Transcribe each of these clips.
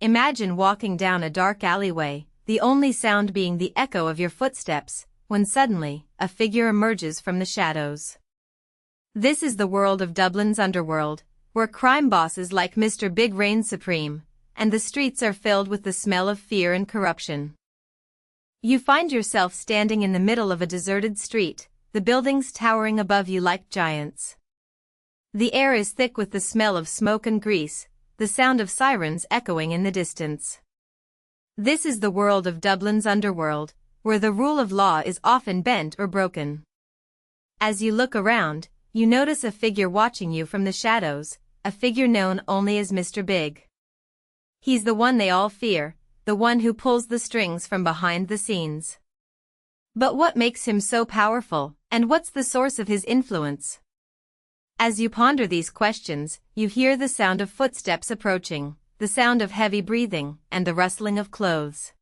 Imagine walking down a dark alleyway, the only sound being the echo of your footsteps, when suddenly, a figure emerges from the shadows. This is the world of Dublin's underworld, where crime bosses like Mr. Big reign supreme, and the streets are filled with the smell of fear and corruption. You find yourself standing in the middle of a deserted street, the buildings towering above you like giants. The air is thick with the smell of smoke and grease, the sound of sirens echoing in the distance. This is the world of Dublin's underworld, where the rule of law is often bent or broken. As you look around, you notice a figure watching you from the shadows, a figure known only as Mr. Big. He's the one they all fear, the one who pulls the strings from behind the scenes. But what makes him so powerful, and what's the source of his influence? As you ponder these questions, you hear the sound of footsteps approaching, the sound of heavy breathing, and the rustling of clothes.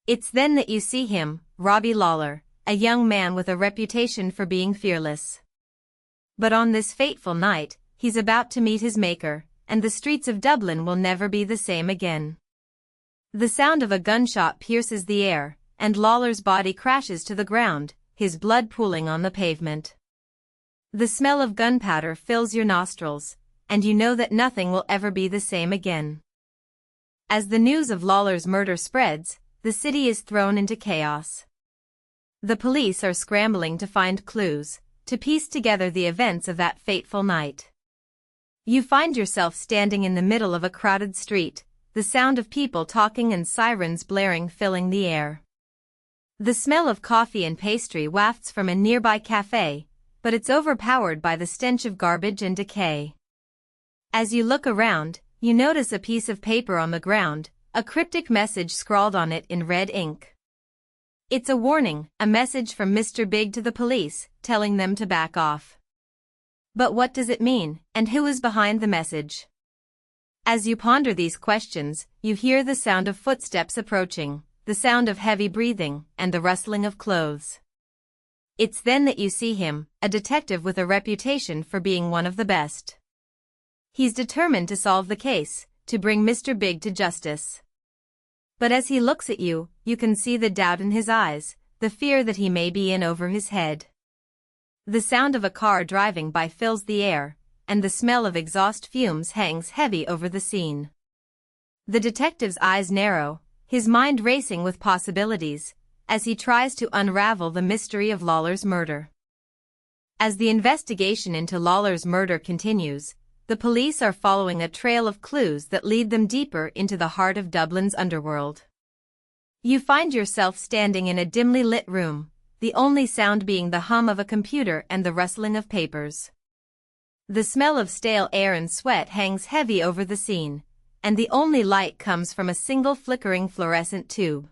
It's then that you see him, Robbie Lawlor, a young man with a reputation for being fearless. But on this fateful night, he's about to meet his maker, and the streets of Dublin will never be the same again. The sound of a gunshot pierces the air, and Lawlor's body crashes to the ground, his blood pooling on the pavement. The smell of gunpowder fills your nostrils, and you know that nothing will ever be the same again. As the news of Lawlor's murder spreads, the city is thrown into chaos. The police are scrambling to find clues, to piece together the events of that fateful night. You find yourself standing in the middle of a crowded street, the sound of people talking and sirens blaring filling the air. The smell of coffee and pastry wafts from a nearby cafe, but it's overpowered by the stench of garbage and decay. As you look around, you notice a piece of paper on the ground, a cryptic message scrawled on it in red ink. It's a warning, a message from Mr. Big to the police, telling them to back off. But what does it mean, and who is behind the message? As you ponder these questions, you hear the sound of footsteps approaching, the sound of heavy breathing, and the rustling of clothes. It's then that you see him, a detective with a reputation for being one of the best. He's determined to solve the case, to bring Mr. Big to justice. But as he looks at you, you can see the doubt in his eyes, the fear that he may be in over his head. The sound of a car driving by fills the air, and the smell of exhaust fumes hangs heavy over the scene. The detective's eyes narrow, his mind racing with possibilities, as he tries to unravel the mystery of Lawlor's murder. As the investigation into Lawlor's murder continues, the police are following a trail of clues that lead them deeper into the heart of Dublin's underworld. You find yourself standing in a dimly lit room, the only sound being the hum of a computer and the rustling of papers. The smell of stale air and sweat hangs heavy over the scene, and the only light comes from a single flickering fluorescent tube.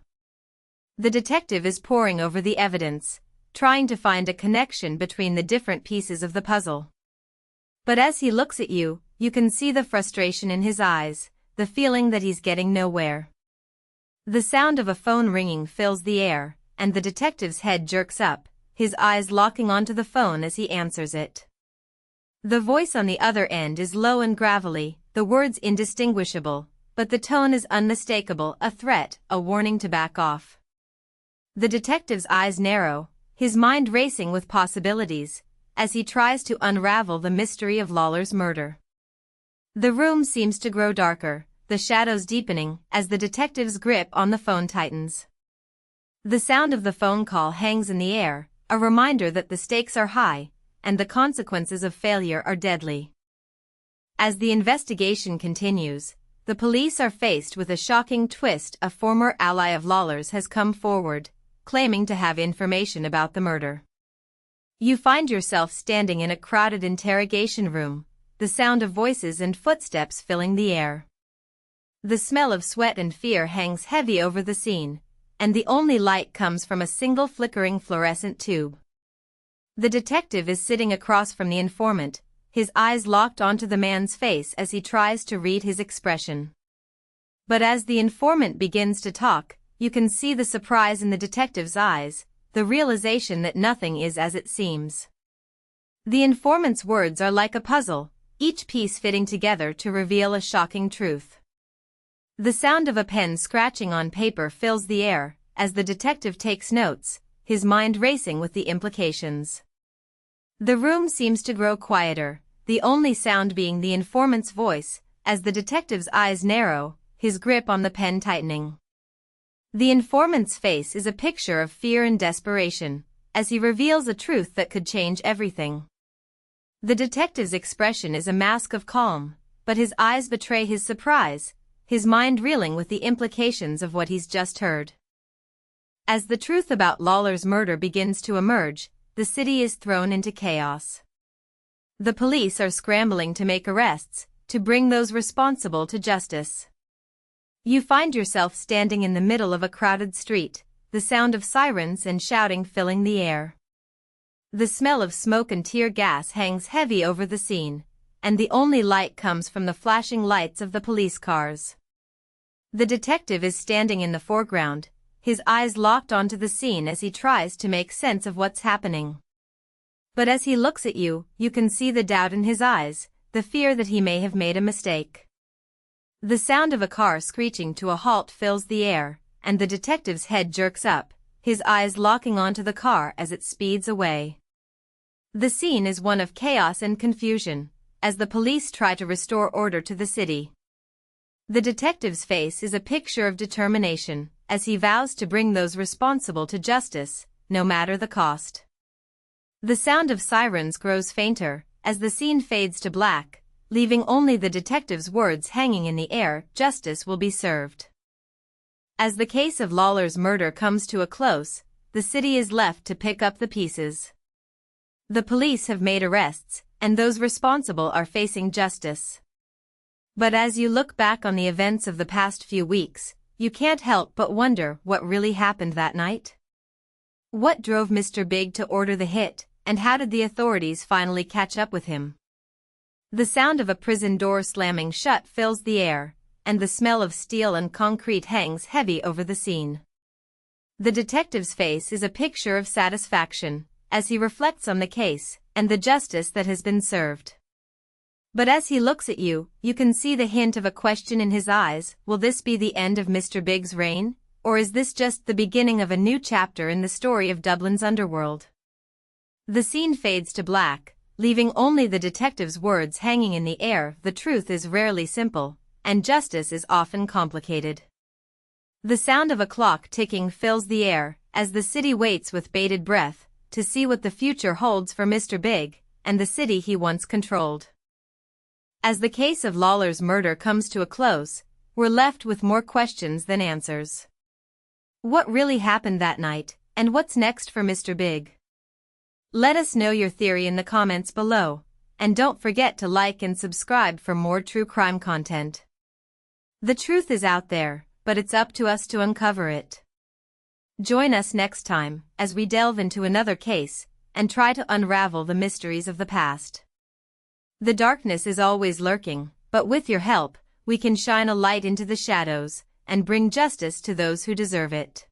The detective is poring over the evidence, trying to find a connection between the different pieces of the puzzle. But as he looks at you, you can see the frustration in his eyes, the feeling that he's getting nowhere. The sound of a phone ringing fills the air, and the detective's head jerks up, his eyes locking onto the phone as he answers it. The voice on the other end is low and gravelly, the words indistinguishable, but the tone is unmistakable, a threat, a warning to back off. The detective's eyes narrow, his mind racing with possibilities, as he tries to unravel the mystery of Lawlor's murder. The room seems to grow darker, the shadows deepening as the detective's grip on the phone tightens. The sound of the phone call hangs in the air, a reminder that the stakes are high, and the consequences of failure are deadly. As the investigation continues, the police are faced with a shocking twist. A former ally of Lawlor's has come forward, claiming to have information about the murder. You find yourself standing in a crowded interrogation room, the sound of voices and footsteps filling the air. The smell of sweat and fear hangs heavy over the scene, and the only light comes from a single flickering fluorescent tube. The detective is sitting across from the informant, his eyes locked onto the man's face as he tries to read his expression. But as the informant begins to talk, you can see the surprise in the detective's eyes, the realization that nothing is as it seems. The informant's words are like a puzzle, each piece fitting together to reveal a shocking truth. The sound of a pen scratching on paper fills the air as the detective takes notes, his mind racing with the implications. The room seems to grow quieter, the only sound being the informant's voice, as the detective's eyes narrow, his grip on the pen tightening. The informant's face is a picture of fear and desperation, as he reveals a truth that could change everything. The detective's expression is a mask of calm, but his eyes betray his surprise, his mind reeling with the implications of what he's just heard. As the truth about Lawlor's murder begins to emerge, the city is thrown into chaos. The police are scrambling to make arrests, to bring those responsible to justice. You find yourself standing in the middle of a crowded street, the sound of sirens and shouting filling the air. The smell of smoke and tear gas hangs heavy over the scene, and the only light comes from the flashing lights of the police cars. The detective is standing in the foreground, his eyes locked onto the scene as he tries to make sense of what's happening. But as he looks at you, you can see the doubt in his eyes, the fear that he may have made a mistake. The sound of a car screeching to a halt fills the air, and the detective's head jerks up, his eyes locking onto the car as it speeds away. The scene is one of chaos and confusion, as the police try to restore order to the city. The detective's face is a picture of determination, as he vows to bring those responsible to justice, no matter the cost. The sound of sirens grows fainter, as the scene fades to black, leaving only the detective's words hanging in the air, "Justice will be served." As the case of Lawlor's murder comes to a close, the city is left to pick up the pieces. The police have made arrests, and those responsible are facing justice. But as you look back on the events of the past few weeks, you can't help but wonder what really happened that night. What drove Mr. Big to order the hit, and how did the authorities finally catch up with him? The sound of a prison door slamming shut fills the air, and the smell of steel and concrete hangs heavy over the scene. The detective's face is a picture of satisfaction, as he reflects on the case and the justice that has been served. But as he looks at you, you can see the hint of a question in his eyes. Will this be the end of Mr. Big's reign, or is this just the beginning of a new chapter in the story of Dublin's underworld? The scene fades to black, leaving only the detective's words hanging in the air. The truth is rarely simple, and justice is often complicated. The sound of a clock ticking fills the air, as the city waits with bated breath, to see what the future holds for Mr. Big, and the city he once controlled. As the case of Lawlor's murder comes to a close, we're left with more questions than answers. What really happened that night, and what's next for Mr. Big? Let us know your theory in the comments below, and don't forget to like and subscribe for more true crime content. The truth is out there, but it's up to us to uncover it. Join us next time as we delve into another case and try to unravel the mysteries of the past. The darkness is always lurking, but with your help, we can shine a light into the shadows and bring justice to those who deserve it.